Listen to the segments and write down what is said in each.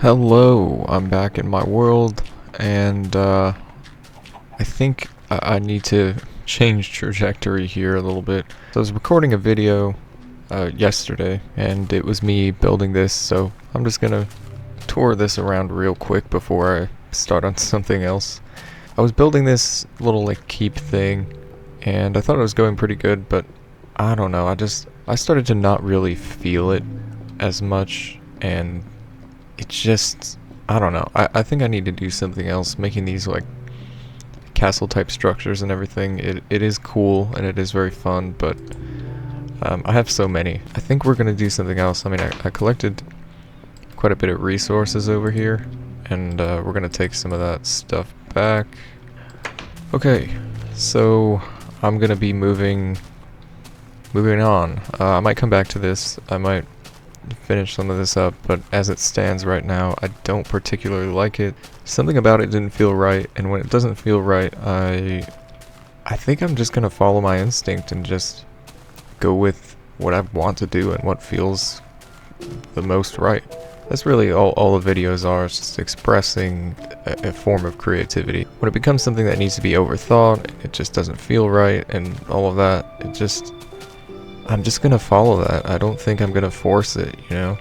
Hello, I'm back in my world, and I think I need to change trajectory here a little bit. So I was recording a video yesterday, and it was me building this, so I'm just gonna tour this around real quick before I start on something else. I was building this little like keep thing, and I thought it was going pretty good, but I don't know, I started to not really feel it as much, and it's just, I don't know. I think I need to do something else. Making these like castle type structures and everything, it is cool and it is very fun, but I have so many. I think we're gonna do something else. I mean, I collected quite a bit of resources over here, and we're gonna take some of that stuff back. Okay, so I'm gonna be moving on. I might come back to this. I might finish some of this up, but as it stands right now, I don't particularly like it. Something about it didn't feel right, and when it doesn't feel right, I think I'm just gonna follow my instinct and just go with what I want to do and what feels the most right. That's really all the videos are. It's just expressing a form of creativity. When it becomes something that needs to be overthought, it just doesn't feel right, and all of that, I'm just gonna follow that. I don't think I'm gonna force it, you know?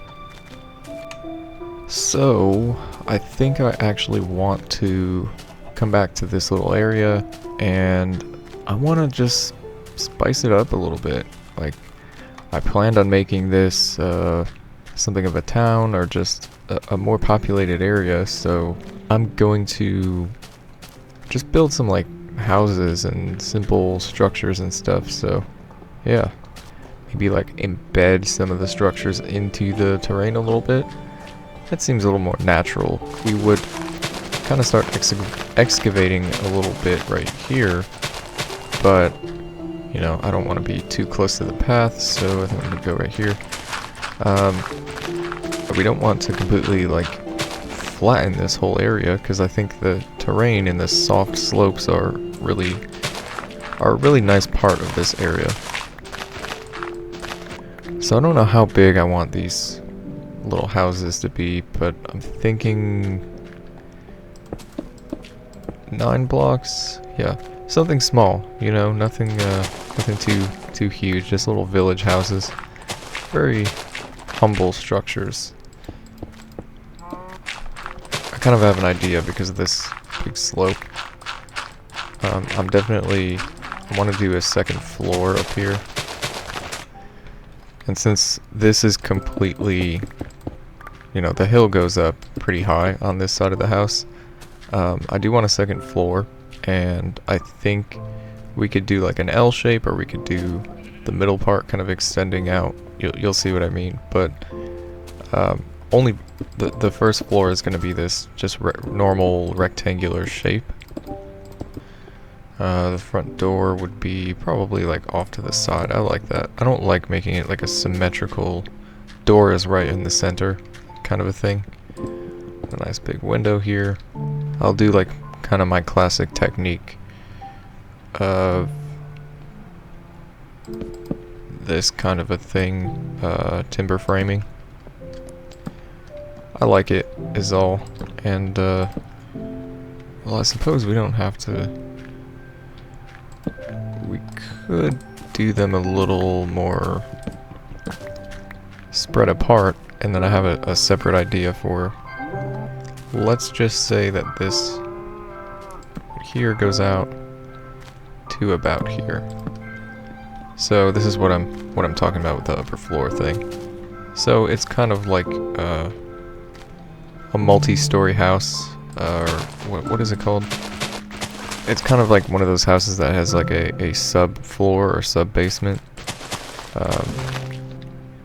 So, I think I actually want to come back to this little area, and I want to just spice it up a little bit. Like, I planned on making this something of a town, or just a more populated area, so I'm going to just build some, like, houses and simple structures and stuff, so, yeah. Maybe like embed some of the structures into the terrain a little bit. That seems a little more natural. We would kind of start excavating a little bit right here, but you know, I don't want to be too close to the path, so I think I'm gonna go right here. But we don't want to completely like flatten this whole area, because I think the terrain and the soft slopes are a really nice part of this area. So I don't know how big I want these little houses to be, but I'm thinking 9 blocks. Yeah, something small. You know, nothing too huge. Just little village houses, very humble structures. I kind of have an idea because of this big slope. I want to do a second floor up here. And since this is completely, you know, the hill goes up pretty high on this side of the house, I do want a second floor, and I think we could do like an L shape, or we could do the middle part kind of extending out. You'll see what I mean, but only the first floor is going to be this just normal rectangular shape. The front door would be probably like off to the side. I like that. I don't like making it like a symmetrical door is right in the center kind of a thing. A nice big window here. I'll do like kind of my classic technique of this kind of a thing, timber framing. I like it is all. And well, I suppose we don't have to. We could do them a little more spread apart, and then I have a separate idea for, let's just say that this here goes out to about here. So this is what I'm talking about with the upper floor thing. So it's kind of like a multi-story house, or what is it called? It's kind of like one of those houses that has like a sub-floor or sub-basement.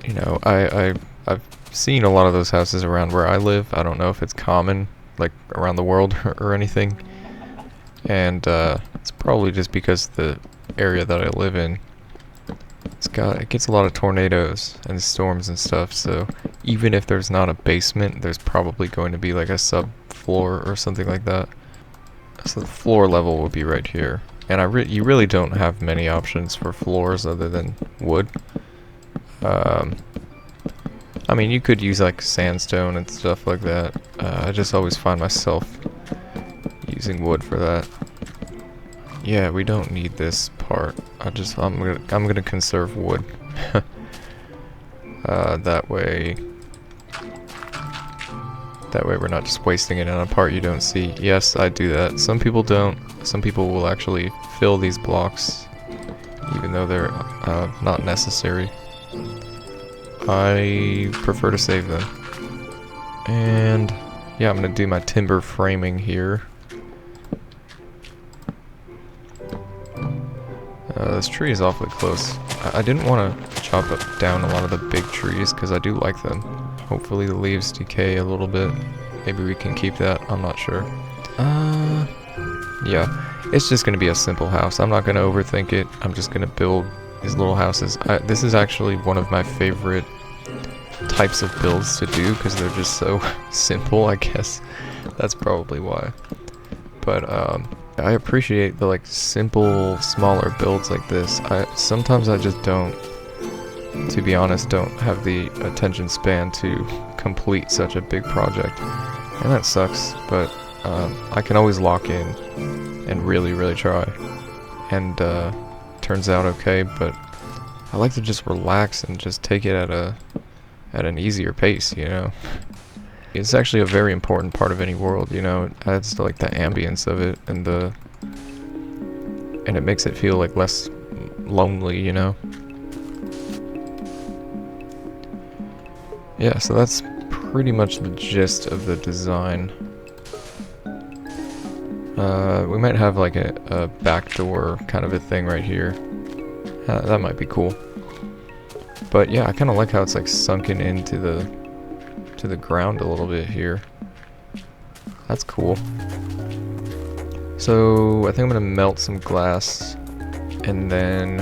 You know, I've seen a lot of those houses around where I live. I don't know if it's common, like, around the world or anything. And it's probably just because the area that I live in, it gets a lot of tornadoes and storms and stuff, so even if there's not a basement, there's probably going to be like a sub-floor or something like that. So the floor level would be right here, and you really don't have many options for floors other than wood. I mean, you could use like sandstone and stuff like that. I just always find myself using wood for that. Yeah, we don't need this part. I'm gonna conserve wood. That way we're not just wasting it on a part you don't see. Yes, I do that. Some people don't. Some people will actually fill these blocks even though they're not necessary. I prefer to save them. And yeah, I'm gonna do my timber framing here. This tree is awfully close. I didn't want to chop down a lot of the big trees because I do like them. Hopefully the leaves decay a little bit. Maybe we can keep that. I'm not sure. Yeah, it's just gonna be a simple house. I'm not gonna overthink it. I'm just gonna build these little houses. This is actually one of my favorite types of builds to do because they're just so simple, I guess. That's probably why. But I appreciate the like simple, smaller builds like this. Sometimes I just don't, to be honest, don't have the attention span to complete such a big project. And that sucks, but I can always lock in and really try. And turns out okay, but I like to just relax and just take it at an easier pace, you know? It's actually a very important part of any world, you know? It adds to like the ambience of it and it makes it feel like less lonely, you know? Yeah, so that's pretty much the gist of the design. We might have like a back door kind of a thing right here. That might be cool. But yeah, I kind of like how it's like sunken into the ground a little bit here. That's cool. So I think I'm gonna melt some glass and then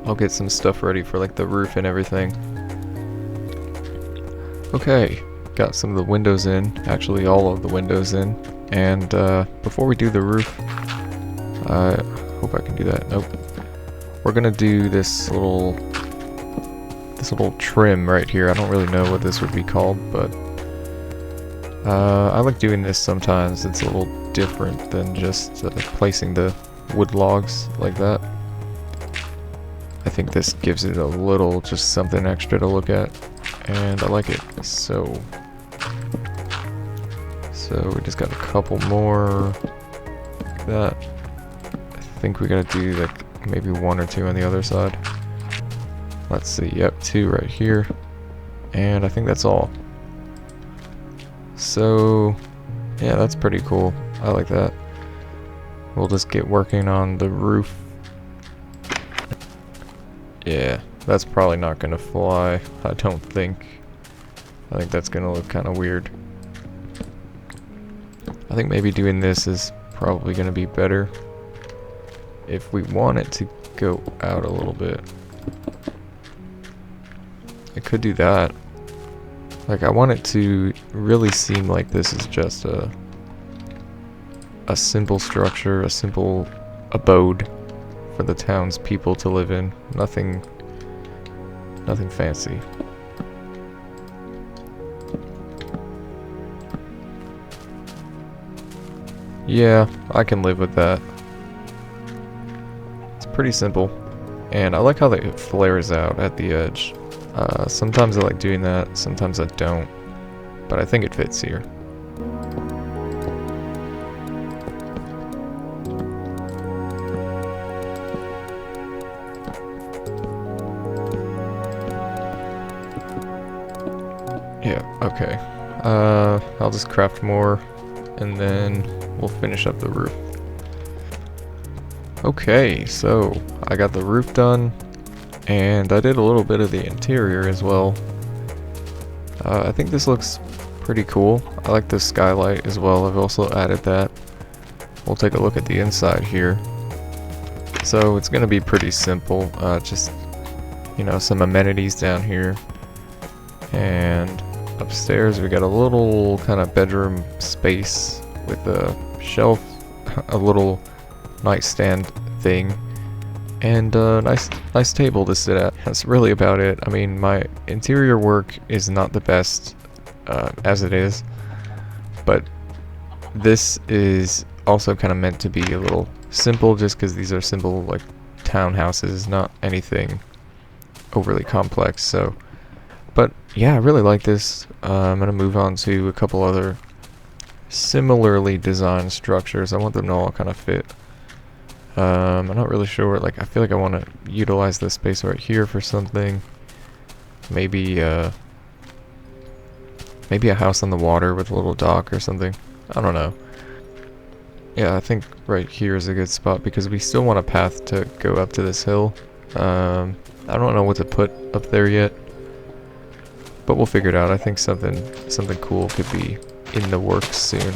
I'll get some stuff ready for like the roof and everything. Okay, got some of the windows in, actually all of the windows in. And before we do the roof, I hope I can do that. Nope. We're gonna do this little trim right here. I don't really know what this would be called, but I like doing this sometimes. It's a little different than just placing the wood logs like that. I think this gives it a little, just something extra to look at, and I like it. So we just got a couple more like that. I think we gotta do like maybe one or two on the other side. Let's see, yep, 2 right here. And I think that's all. So, yeah, that's pretty cool. I like that. We'll just get working on the roof. Yeah, that's probably not gonna fly, I don't think. I think that's gonna look kind of weird. I think maybe doing this is probably gonna be better if we want it to go out a little bit. I could do that. Like, I want it to really seem like this is just a simple structure, a simple abode for the townspeople to live in. Nothing fancy. Yeah, I can live with that. It's pretty simple. And I like how it flares out at the edge. Sometimes I like doing that, sometimes I don't. But I think it fits here. Yeah, okay. I'll just craft more, and then we'll finish up the roof. Okay, so I got the roof done, and I did a little bit of the interior as well. I think this looks pretty cool. I like the skylight as well. I've also added that. We'll take a look at the inside here. So it's gonna be pretty simple. Just, you know, some amenities down here. And upstairs we got a little kind of bedroom space with a shelf, a little nightstand thing, and nice table to sit at. That's really about it. I mean, my interior work is not the best as it is, but this is also kind of meant to be a little simple, just because these are simple, like, townhouses, not anything overly complex. So, but yeah, I really like this. I'm gonna move on to a couple other similarly designed structures. I want them to all kind of fit. I'm not really sure. Like, I feel like I want to utilize this space right here for something. Maybe maybe a house on the water with a little dock or something. I don't know. Yeah, I think right here is a good spot because we still want a path to go up to this hill. I don't know what to put up there yet, but we'll figure it out. I think something cool could be in the works soon.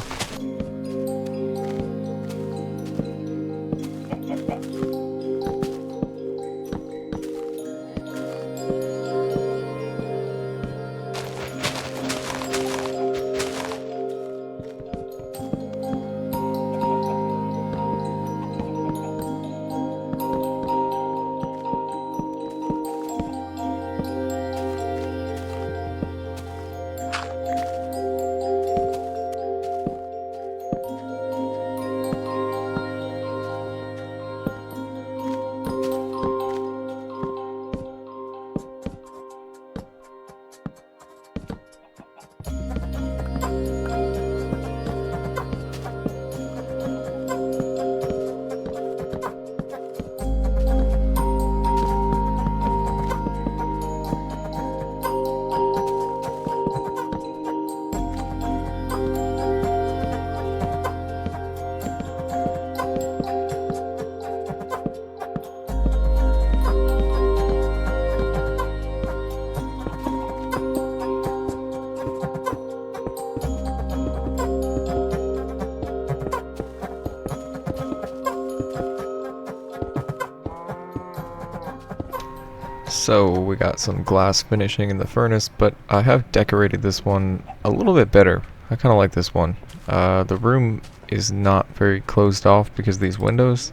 So we got some glass finishing in the furnace, but I have decorated this one a little bit better. I kind of like this one. The room is not very closed off because of these windows,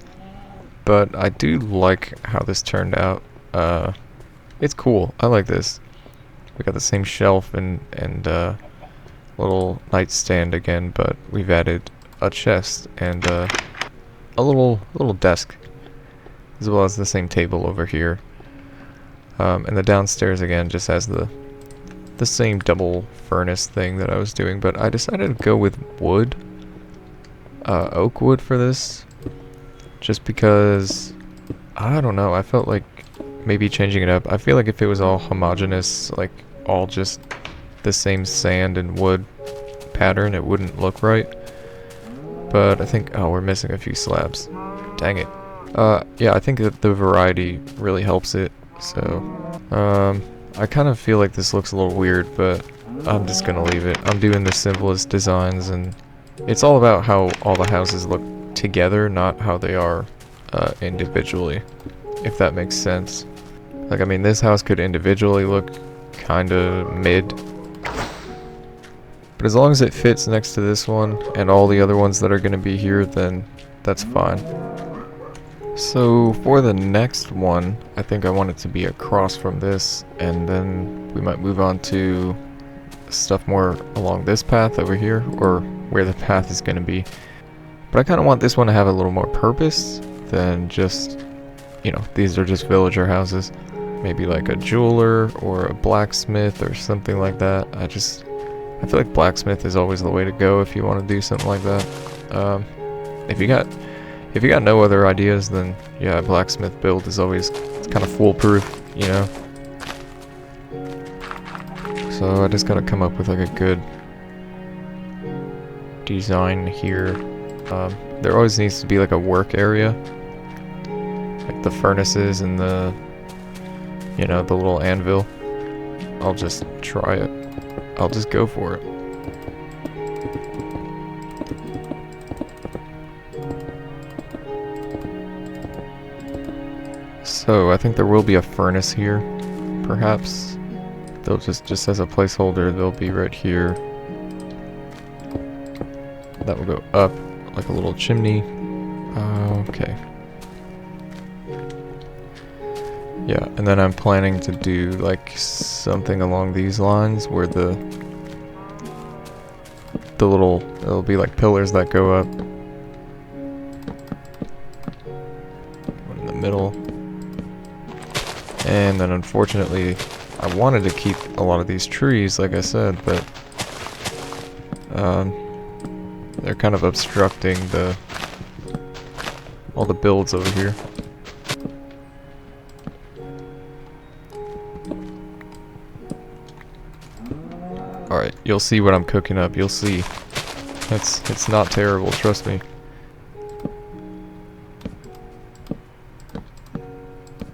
but I do like how this turned out. It's cool. I like this. We got the same shelf and little nightstand again, but we've added a chest and a little desk, as well as the same table over here. And the downstairs again just has the same double furnace thing that I was doing, but I decided to go with wood, oak wood for this, just because, I don't know, I felt like maybe changing it up. I feel like if it was all homogeneous, like all just the same sand and wood pattern, it wouldn't look right. But I think, oh, we're missing a few slabs. Dang it. Yeah, I think that the variety really helps it. So, I kind of feel like this looks a little weird, but I'm just gonna leave it. I'm doing the simplest designs, and it's all about how all the houses look together, not how they are individually, if that makes sense. Like, I mean, this house could individually look kinda mid, but as long as it fits next to this one and all the other ones that are gonna be here, then that's fine. So for the next one, I think I want it to be across from this, and then we might move on to stuff more along this path over here, or where the path is going to be. But I kind of want this one to have a little more purpose than just, you know, these are just villager houses. Maybe like a jeweler or a blacksmith or something like that. I feel like blacksmith is always the way to go if you want to do something like that. If you got no other ideas, then yeah, a blacksmith build is always kind of foolproof, you know? So I just gotta come up with like a good design here. There always needs to be like a work area, like the furnaces and the, you know, the little anvil. I'll just try it. I'll just go for it. So I think there will be a furnace here, perhaps. They'll just as a placeholder, they'll be right here. That will go up like a little chimney. Okay. Yeah, and then I'm planning to do like something along these lines where the little, it'll be like pillars that go up. One in the middle. And then unfortunately, I wanted to keep a lot of these trees, like I said, but they're kind of obstructing all the builds over here. Alright, you'll see what I'm cooking up, you'll see. It's not terrible, trust me.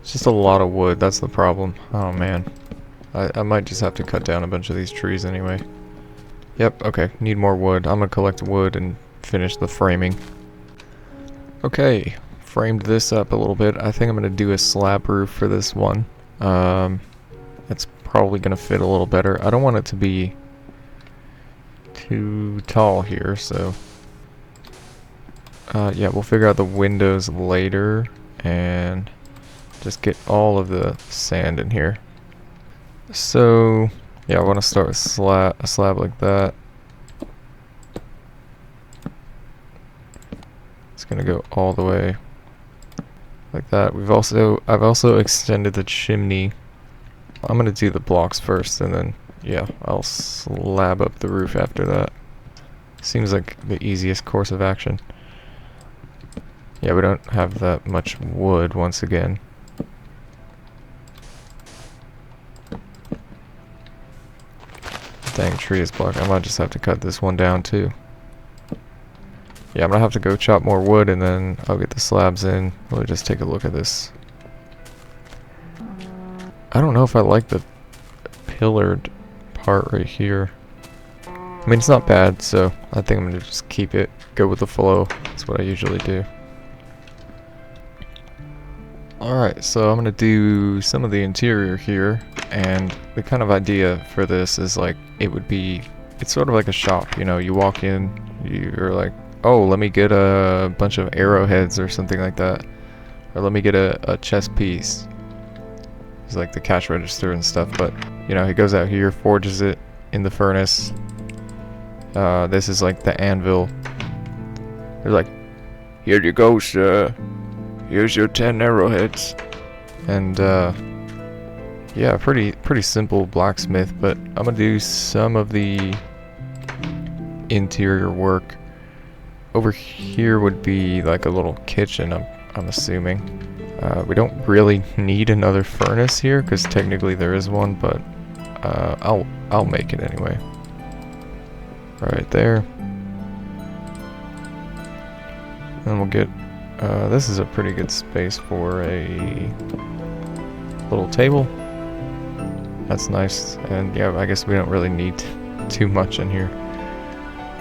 It's just a lot of wood, that's the problem. Oh man. I might just have to cut down a bunch of these trees anyway. Yep, okay, need more wood. I'm gonna collect wood and finish the framing. Okay, framed this up a little bit. I think I'm gonna do a slab roof for this one. It's probably gonna fit a little better. I don't want it to be too tall here, so yeah, we'll figure out the windows later and just get all of the sand in here. So yeah, I want to start with a slab like that. It's gonna go all the way like that. I've also extended the chimney. I'm gonna do the blocks first, and then yeah, I'll slab up the roof after that. Seems like the easiest course of action. Yeah, we don't have that much wood once again. Dang, tree is blocking. I might just have to cut this one down too. Yeah, I'm gonna have to go chop more wood and then I'll get the slabs in. We'll just take a look at this. I don't know if I like the pillared part right here. I mean, it's not bad, so I think I'm gonna just keep it, go with the flow. That's what I usually do. Alright, so I'm gonna do some of the interior here, and the kind of idea for this is like, it's sort of like a shop, you know, you walk in, you're like, oh, let me get a bunch of arrowheads or something like that, or let me get a chess piece. It's like the cash register and stuff, but you know, he goes out here, forges it in the furnace. This is like the anvil. They're like, here you go, sir. Here's your 10 arrowheads. And yeah, pretty simple blacksmith, but I'm gonna do some of the interior work. Over here would be like a little kitchen, I'm assuming. We don't really need another furnace here because technically there is one, but I'll make it anyway. Right there. And we'll get this is a pretty good space for a little table. That's nice, and yeah, I guess we don't really need too much in here.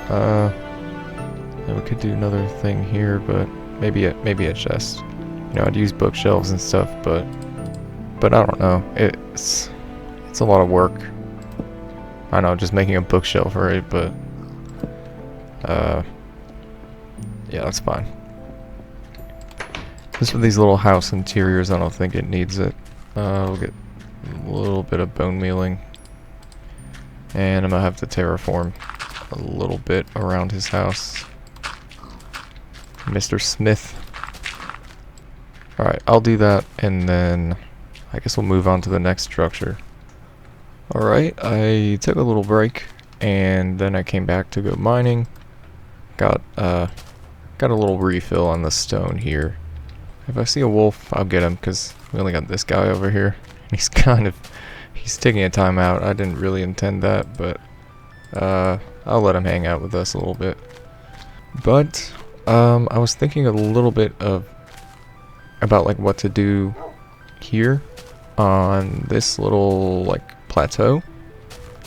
Yeah, we could do another thing here, but maybe a chest. You know, I'd use bookshelves and stuff, but I don't know. It's a lot of work. I know, just making a bookshelf, right? But yeah, that's fine. Just for these little house interiors, I don't think it needs it. We'll get a little bit of bone mealing, and I'm gonna have to terraform a little bit around his house. Mr. Smith. Alright, I'll do that, and then I guess we'll move on to the next structure. Alright, I took a little break, and then I came back to go mining. Got a little refill on the stone here. If I see a wolf, I'll get him, because we only got this guy over here. He's taking a time out. I didn't really intend that, but I'll let him hang out with us a little bit. But I was thinking a little bit about like what to do here on this little like plateau.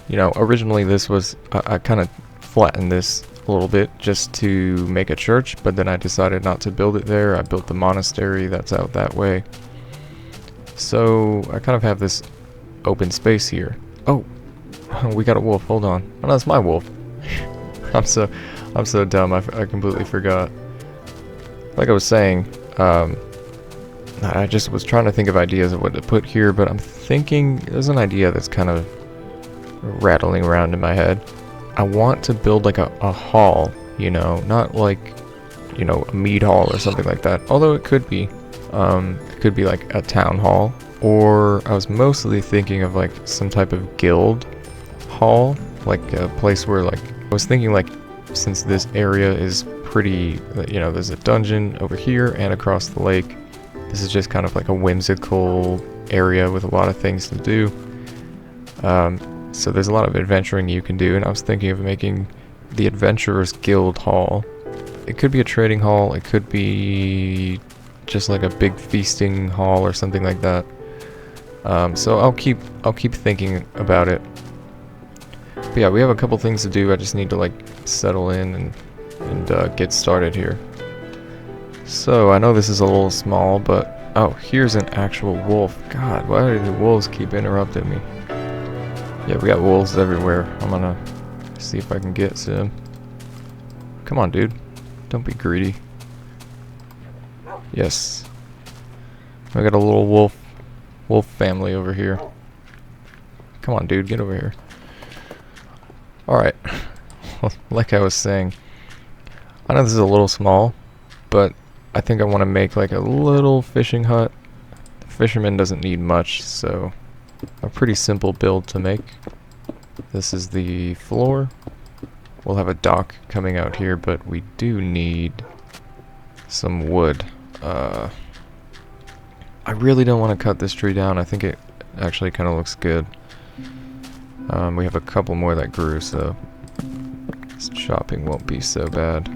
You know, originally this was I kind of flattened this a little bit just to make a church, but then I decided not to build it there. I built the monastery that's out that way. So I kind of have this open space here. Oh, we got a wolf. Hold on. Oh, no, that's my wolf. I'm so dumb. I completely forgot. Like I was saying, I just was trying to think of ideas of what to put here, but I'm thinking there's an idea that's kind of rattling around in my head. I want to build like a hall, you know, not like, you know, a mead hall or something like that. Although it could be like a town hall. Or I was mostly thinking of like some type of guild hall, like a place where like, I was thinking like, since this area is pretty, you know, there's a dungeon over here and across the lake. This is just kind of like a whimsical area with a lot of things to do. So there's a lot of adventuring you can do, and I was thinking of making the Adventurers Guild Hall. It could be a trading hall, it could be just like a big feasting hall or something like that. So I'll keep thinking about it. But yeah, we have a couple things to do. I just need to like settle in and get started here. So I know this is a little small, but oh, here's an actual wolf. God, why do the wolves keep interrupting me? Yeah, we got wolves everywhere. I'm gonna see if I can get some. Come on, dude. Don't be greedy. Yes. I got a little wolf family over here. Come on, dude, get over here. Alright. Like I was saying, I know this is a little small, but I think I want to make like a little fishing hut. The fisherman doesn't need much, so a pretty simple build to make. This is the floor. We'll have a dock coming out here, but we do need some wood. I really don't want to cut this tree down. I think it actually kind of looks good. We have a couple more that grew, so this chopping won't be so bad.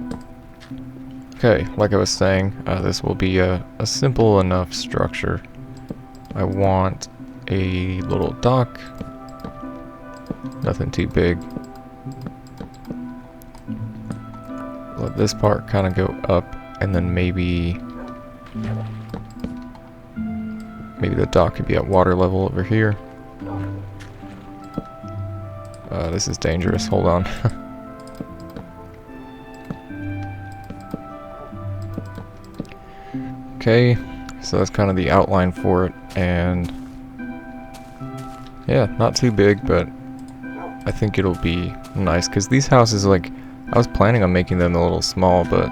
Okay, like I was saying, this will be a simple enough structure. I want a little dock. Nothing too big. Let this part kind of go up, and then maybe the dock could be at water level over here. This is dangerous. Hold on. Okay, so that's kind of the outline for it, and yeah, not too big, but I think it'll be nice, because these houses, like, I was planning on making them a little small, but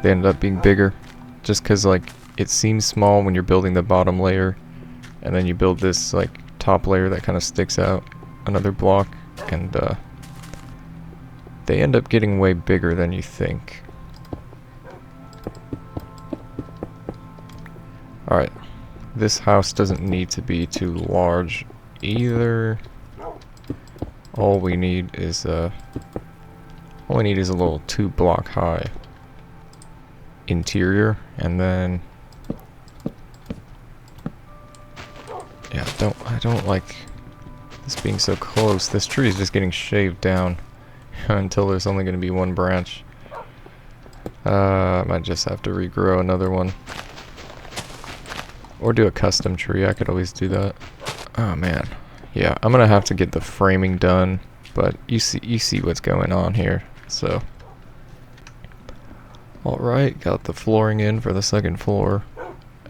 they ended up being bigger, just because, like, it seems small when you're building the bottom layer, and then you build this, like, top layer that kind of sticks out another block, and they end up getting way bigger than you think. Alright, this house doesn't need to be too large either. All we need is a little 2-block high interior, and then yeah, I don't like this being so close. This tree is just getting shaved down until there's only going to be one branch. I might just have to regrow another one. Or do a custom tree. I could always do that. Oh man. Yeah, I'm gonna have to get the framing done, but you see what's going on here. So alright, got the flooring in for the second floor,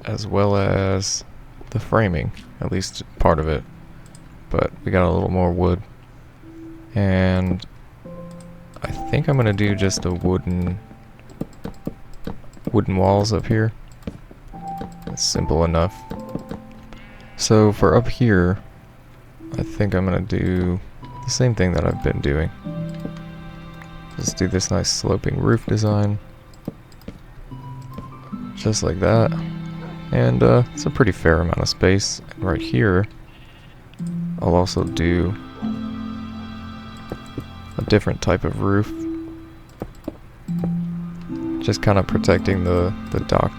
as well as the framing, at least part of it. But we got a little more wood. And I think I'm gonna do just a wooden walls up here. That's simple enough. So for up here, I think I'm gonna do the same thing that I've been doing. Just do this nice sloping roof design. Just like that. And it's a pretty fair amount of space. And right here, I'll also do a different type of roof. Just kind of protecting the dock.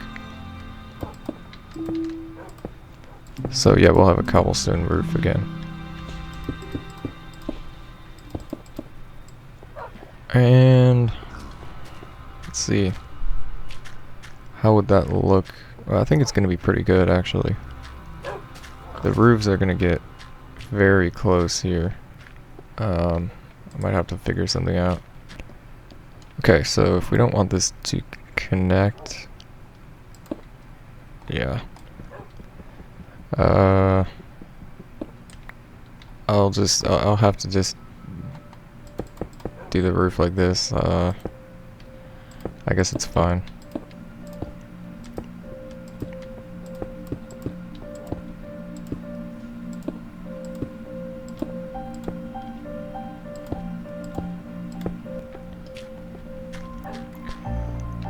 So yeah, we'll have a cobblestone roof again. And let's see. How would that look? Well, I think it's going to be pretty good, actually. The roofs are going to get very close here. I might have to figure something out. Okay, so if we don't want this to connect, yeah, Uh, I'll have to just do the roof like this. I guess it's fine.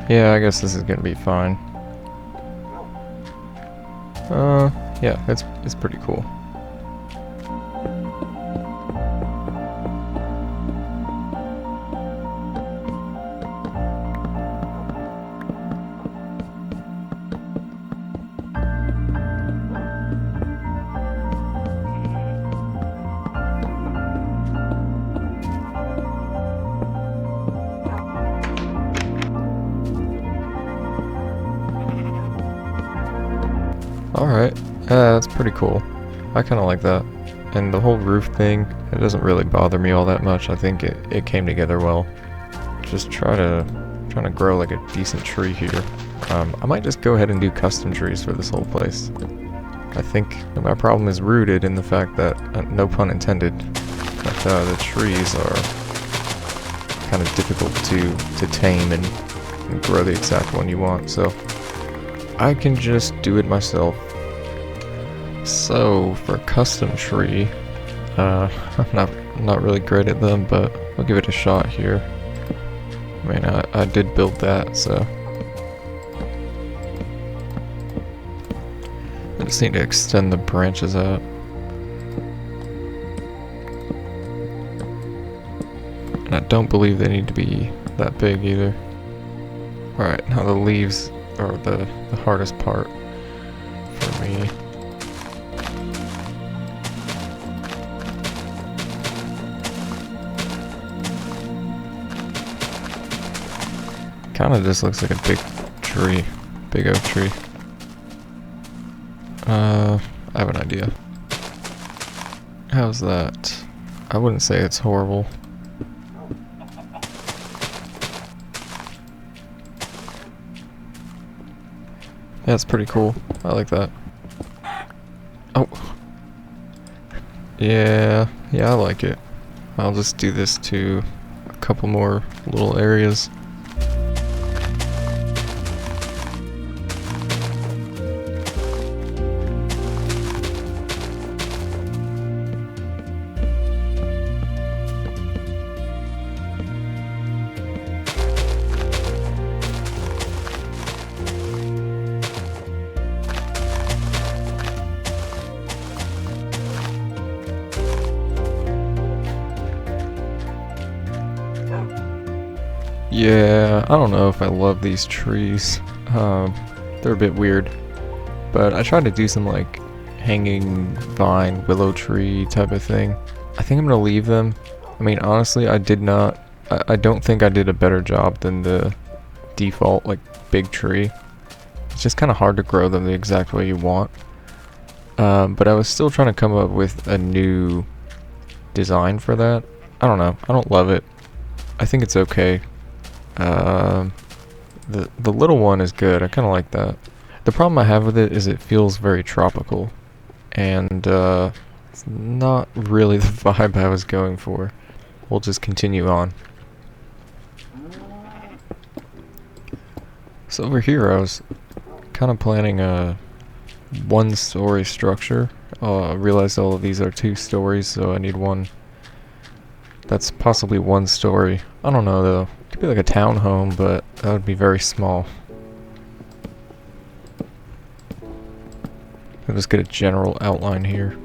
Yeah, I guess this is gonna be fine. Yeah, it's pretty cool. Alright, that's pretty cool. I kind of like that. And the whole roof thing, it doesn't really bother me all that much. I think it came together well. Just trying to grow like a decent tree here. I might just go ahead and do custom trees for this whole place. I think my problem is rooted in the fact that, no pun intended, that the trees are kind of difficult to tame and grow the exact one you want. So I can just do it myself. So for a custom tree, I'm not really great at them, but I'll give it a shot here. I mean, I did build that, so I just need to extend the branches out. And I don't believe they need to be that big either. Alright, now the leaves are the hardest part for me. Kinda just looks like a big tree, big oak tree. I have an idea. How's that? I wouldn't say it's horrible. Yeah, it's pretty cool. I like that. Oh. Yeah, I like it. I'll just do this to a couple more little areas. Yeah, I don't know if I love these trees. They're a bit weird. But I tried to do some like hanging vine, willow tree type of thing. I think I'm gonna leave them. I mean, honestly, I don't think I did a better job than the default like big tree. It's just kind of hard to grow them the exact way you want. But I was still trying to come up with a new design for that. I don't know. I don't love it. I think it's okay. The little one is good. I kind of like that. The problem I have with it is it feels very tropical, and it's not really the vibe I was going for. We'll just continue on. So over here I was kind of planning a one-story structure. I realized all of these are 2 stories, so I need one that's possibly 1 story. I don't know though. Could be like a townhome, but that would be very small. I'll just get a general outline here.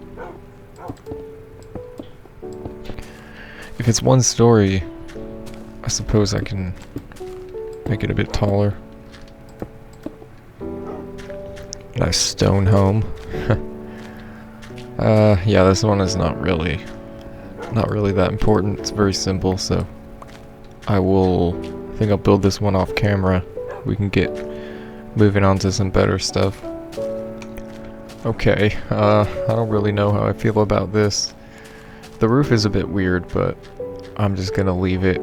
If it's 1 story, I suppose I can make it a bit taller. Nice stone home. Yeah, this one is not really that important. It's very simple, so I think I'll build this one off camera. We can get moving on to some better stuff. Okay, I don't really know how I feel about this. The roof is a bit weird, but I'm just gonna leave it.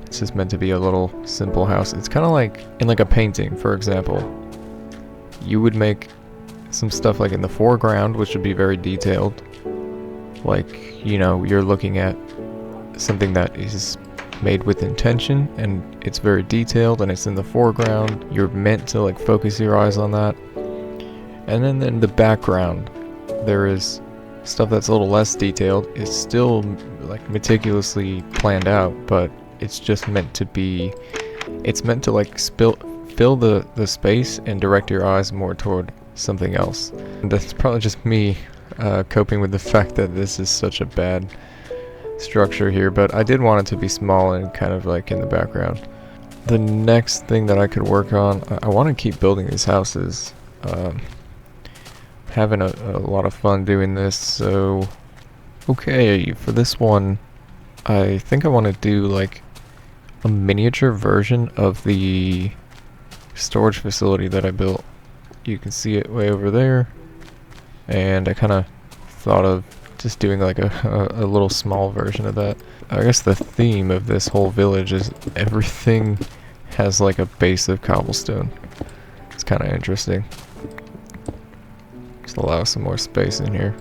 It's just meant to be a little simple house. It's kind of like in like a painting, for example. You would make some stuff like in the foreground, which would be very detailed. Like, you know, you're looking at something that is made with intention and it's very detailed and it's in the foreground. You're meant to like focus your eyes on that. And then in the background, there is stuff that's a little less detailed. It's still like meticulously planned out, but it's just meant to be, it's meant to like fill the space and direct your eyes more toward something else. And that's probably just me coping with the fact that this is such a bad structure here, but I did want it to be small and kind of like in the background. The next thing that I could work on, I want to keep building these houses. Having a lot of fun doing this, so okay, for this one I think I want to do like a miniature version of the storage facility that I built. You can see it way over there, and I kind of thought of just doing like a little small version of that. I guess the theme of this whole village is everything has like a base of cobblestone. It's kind of interesting. Just allow some more space in here.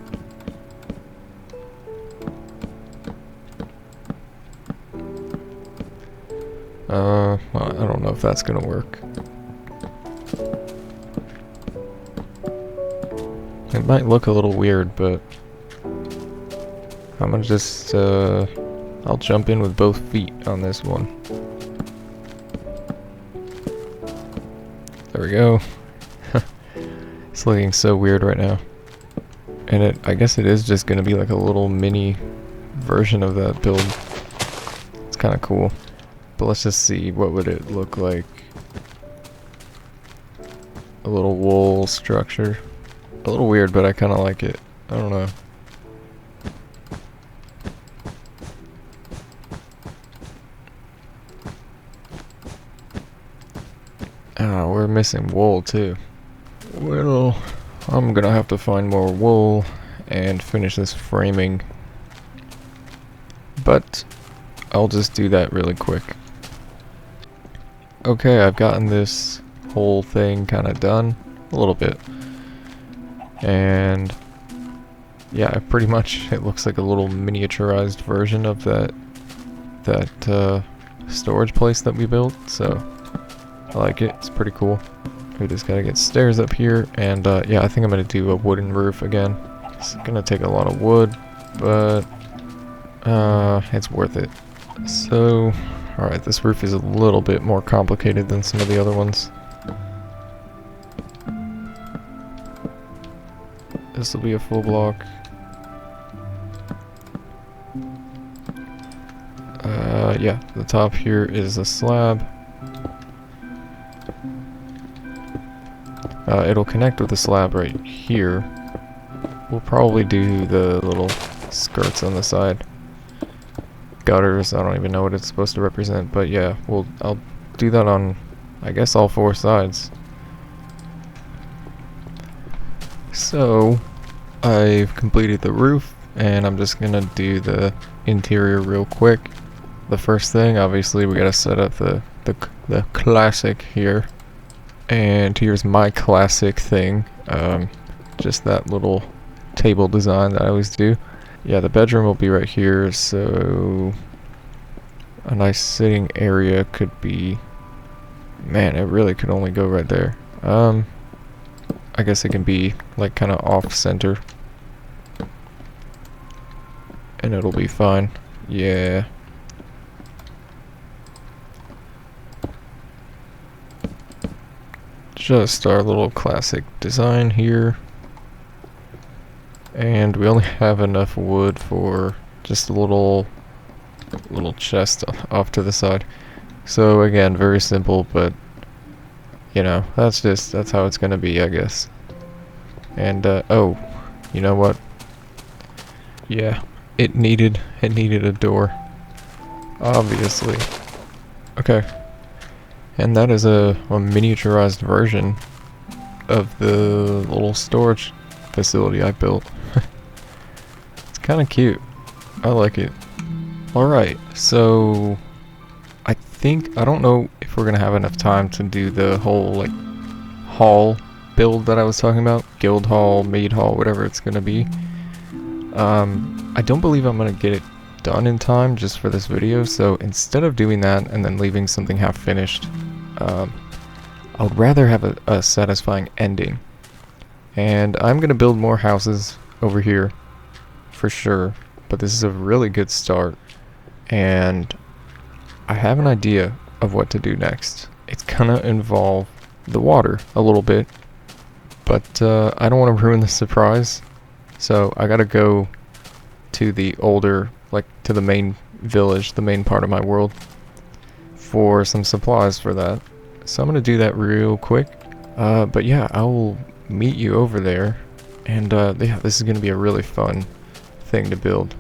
Well, I don't know if that's gonna work. It might look a little weird, but I'm gonna just, I'll jump in with both feet on this one. There we go. It's looking so weird right now. And I guess it is just gonna be like a little mini version of that build. It's kind of cool. But let's just see, what would it look like? A little wool structure. A little weird, but I kind of like it. I don't know. Ah, we're missing wool too. Well, I'm gonna have to find more wool and finish this framing. But I'll just do that really quick. Okay, I've gotten this whole thing kind of done. A little bit. And yeah, pretty much it looks like a little miniaturized version of that storage place that we built, so I like it. It's pretty cool. We just gotta get stairs up here, and yeah, I think I'm gonna do a wooden roof again. It's gonna take a lot of wood, but it's worth it. So, alright, this roof is a little bit more complicated than some of the other ones. This will be a full block. Yeah, the top here is a slab. It'll connect with the slab right here. We'll probably do the little skirts on the side. Gutters, I don't even know what it's supposed to represent, but yeah, I'll do that on, I guess, all four sides. So, I've completed the roof, and I'm just gonna do the interior real quick. The first thing, obviously, we gotta set up the classic here. And here's my classic thing, just that little table design that I always do. Yeah, the bedroom will be right here, so a nice sitting area could be, man, it really could only go right there. I guess it can be like kind of off center, and it'll be fine. Yeah. Just our little classic design here. And we only have enough wood for just a little chest off to the side. So again, very simple, but you know, that's how it's gonna be, I guess. And oh, you know what? Yeah, it needed a door, obviously. Okay. And that is a miniaturized version of the little storage facility I built. It's kind of cute. I like it. Alright, so I don't know if we're gonna have enough time to do the whole like hall build that I was talking about, guild hall, maid hall, whatever it's gonna be. I don't believe I'm gonna get it done in time just for this video, so instead of doing that and then leaving something half finished, I would rather have a satisfying ending. And I'm gonna build more houses over here for sure, but this is a really good start, and I have an idea of what to do next. It's gonna involve the water a little bit, but I don't want to ruin the surprise, so I gotta go to the older, like to the main village, the main part of my world, for some supplies for that. So I'm gonna do that real quick, but yeah, I will meet you over there, and yeah, this is gonna be a really fun thing to build.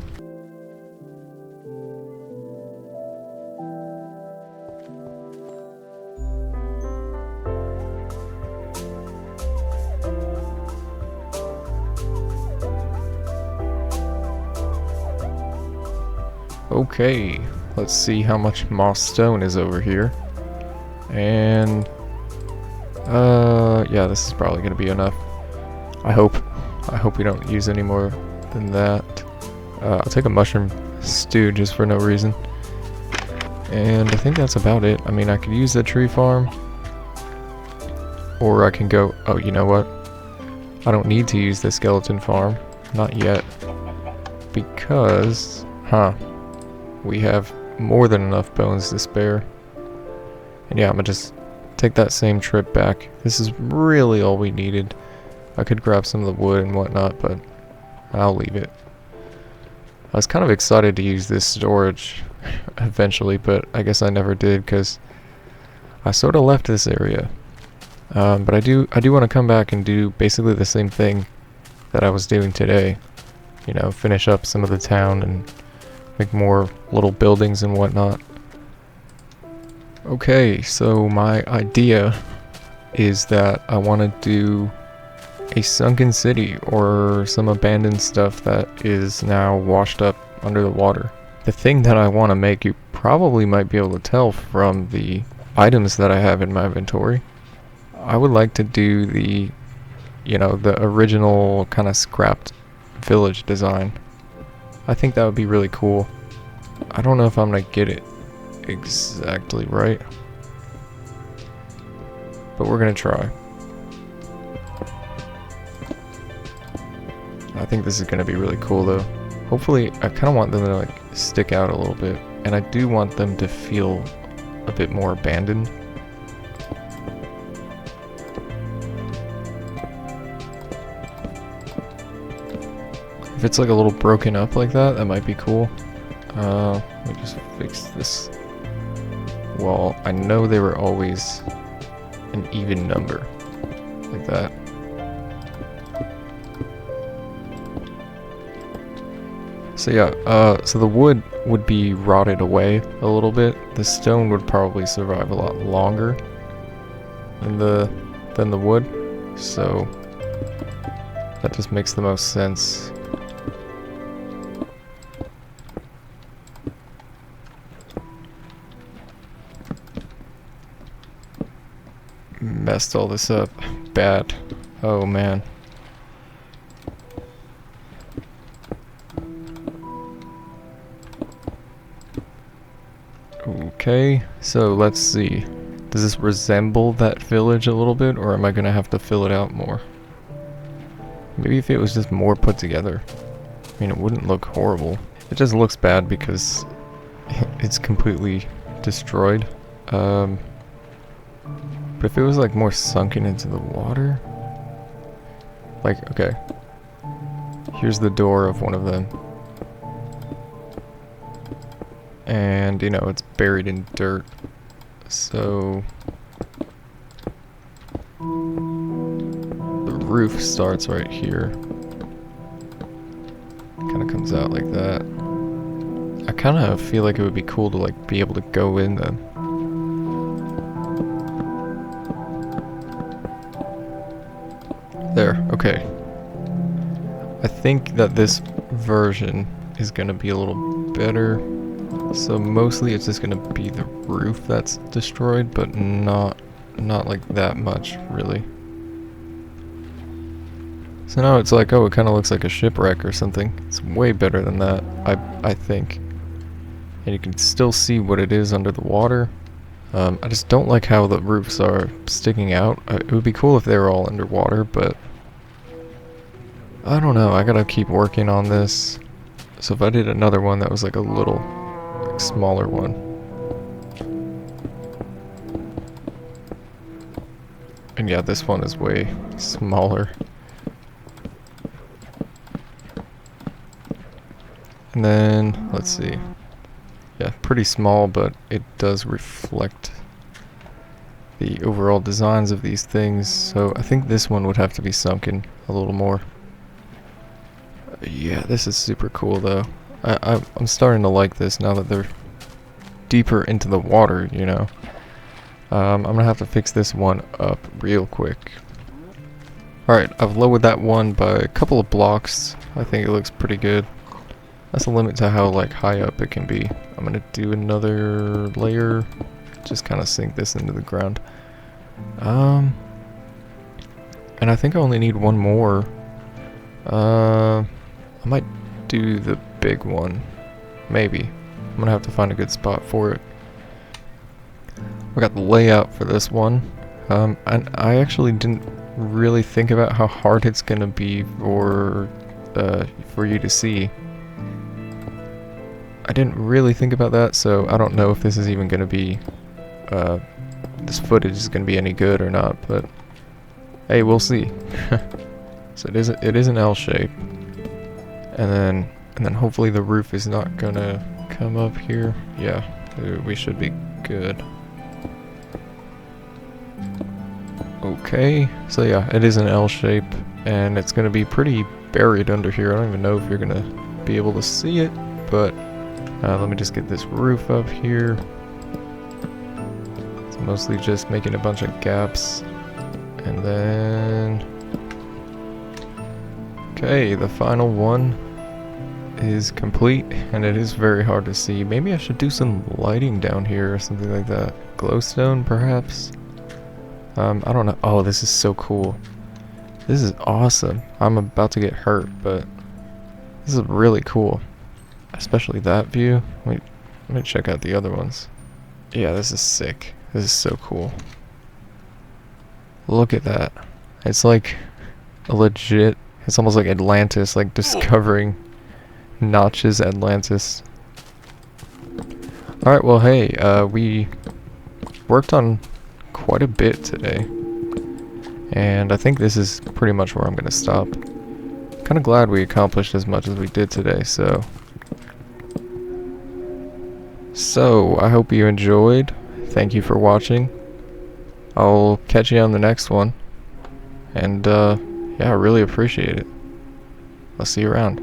Okay, let's see how much moss stone is over here. And yeah, this is probably gonna be enough. I hope we don't use any more than that. I'll take a mushroom stew just for no reason. And I think that's about it. I mean, I could use the tree farm, or I can go, oh, you know what? I don't need to use the skeleton farm, not yet, because, we have more than enough bones to spare. And yeah, I'm gonna just take that same trip back. This is really all we needed. I could grab some of the wood and whatnot, but I'll leave it. I was kind of excited to use this storage eventually, but I guess I never did because I sort of left this area. But I do want to come back and do basically the same thing that I was doing today. You know, finish up some of the town and make more little buildings and whatnot. Okay, so my idea is that I want to do a sunken city, or some abandoned stuff that is now washed up under the water. The thing that I want to make, you probably might be able to tell from the items that I have in my inventory. I would like to do the, you know, the original kind of scrapped village design. I think that would be really cool. I don't know if I'm gonna get it exactly right, but we're gonna try. I think this is gonna be really cool though. Hopefully, I kind of want them to like stick out a little bit, and I do want them to feel a bit more abandoned. If it's like a little broken up like that, that might be cool. Let me just fix this wall. I know they were always an even number, like that. So yeah, so the wood would be rotted away a little bit. The stone would probably survive a lot longer than the wood. So that just makes the most sense. Messed all this up bad. Oh man. Okay, so let's see. Does this resemble that village a little bit, or am I gonna have to fill it out more? Maybe if it was just more put together. I mean, it wouldn't look horrible. It just looks bad because it's completely destroyed. But if it was like more sunken into the water, like, okay, here's the door of one of them, and you know, it's buried in dirt, so the roof starts right here, kind of comes out like that. I kind of feel like it would be cool to like be able to go in them. There, okay. I think that this version is gonna be a little better. So mostly it's just gonna be the roof that's destroyed, but not like that much, really. So now it's like, oh, it kind of looks like a shipwreck or something. It's way better than that, I think. And you can still see what it is under the water. I just don't like how the roofs are sticking out. It would be cool if they were all underwater, but I don't know. I gotta keep working on this. So if I did another one that was like a little like smaller one. And yeah, this one is way smaller. And then, let's see. Yeah, pretty small, but it does reflect the overall designs of these things. So I think this one would have to be sunken a little more. Yeah, this is super cool though. I'm starting to like this now that they're deeper into the water, you know. I'm gonna have to fix this one up real quick. Alright, I've lowered that one by a couple of blocks. I think it looks pretty good. That's a limit to how like high up it can be. I'm gonna do another layer. Just kind of sink this into the ground. And I think I only need one more. I might do the big one. Maybe. I'm gonna have to find a good spot for it. We got the layout for this one. And I actually didn't really think about how hard it's gonna be for you to see. I didn't really think about that, so I don't know if this is even gonna be this footage is gonna be any good or not, but hey, we'll see. So it is an L shape. And then hopefully the roof is not gonna come up here. Yeah, we should be good. Okay, so yeah, it is an L shape, and it's gonna be pretty buried under here. I don't even know if you're gonna be able to see it, but let me just get this roof up here. It's mostly just making a bunch of gaps, and then okay, the final one is complete, and it is very hard to see. Maybe I should do some lighting down here or something like that. Glowstone, perhaps? I don't know. Oh, this is so cool. This is awesome. I'm about to get hurt, but this is really cool. Especially that view. Wait, let me check out the other ones. Yeah, this is sick. This is so cool. Look at that. It's like a legit... It's almost like Atlantis, like discovering Notch's Atlantis. Alright, well hey, we worked on quite a bit today. And I think this is pretty much where I'm going to stop. Kind of glad we accomplished as much as we did today, so... So, I hope you enjoyed. Thank you for watching. I'll catch you on the next one. And, yeah, I really appreciate it. I'll see you around.